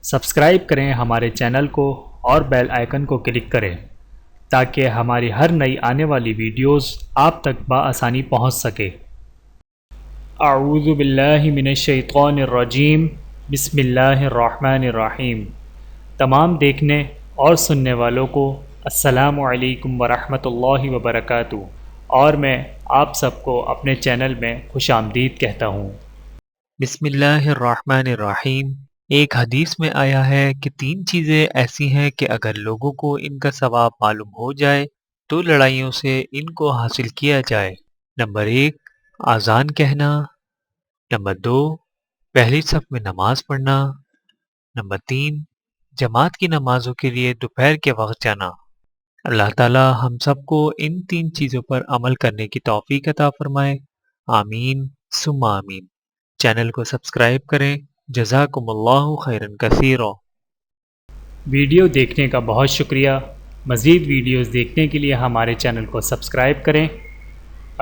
Subscribe کریں ہمارے channel کو اور بیل آئیکن کو کلک کریں تاکہ ہماری ہر نئی آنے والی ویڈیوز آپ تک بآسانی پہنچ سکے۔ اعوذ باللہ من الشیطان الرجیم، بسم اللہ الرحمن الرحیم۔ تمام دیکھنے اور سننے والوں کو السلام علیکم ورحمۃ اللہ وبرکاتہ، اور میں آپ سب کو اپنے چینل میں خوش آمدید کہتا ہوں۔ بسم اللہ الرحمن الرحیم۔ ایک حدیث میں آیا ہے کہ 3 چیزیں ایسی ہیں کہ اگر لوگوں کو ان کا ثواب معلوم ہو جائے تو لڑائیوں سے ان کو حاصل کیا جائے۔ نمبر 1، اذان کہنا۔ نمبر 2، پہلی صف میں نماز پڑھنا۔ نمبر 3، جماعت کی نمازوں کے لیے دوپہر کے وقت جانا۔ اللہ تعالی ہم سب کو ان 3 چیزوں پر عمل کرنے کی توفیق عطا فرمائے، آمین ثم آمین۔ چینل کو سبسکرائب کریں۔ جزاکم اللہ خیرا کثیرا۔ ویڈیو دیکھنے کا بہت شکریہ۔ مزید ویڈیوز دیکھنے کے لیے ہمارے چینل کو سبسکرائب کریں۔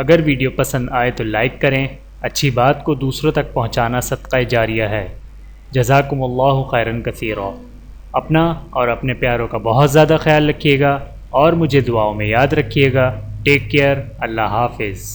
اگر ویڈیو پسند آئے تو لائک کریں۔ اچھی بات کو دوسروں تک پہنچانا صدقہ جاریہ ہے۔ جزاکم اللہ خیرا کثیرا۔ اپنا اور اپنے پیاروں کا بہت زیادہ خیال رکھیے گا اور مجھے دعاؤں میں یاد رکھیے گا۔ Take care. اللہ حافظ۔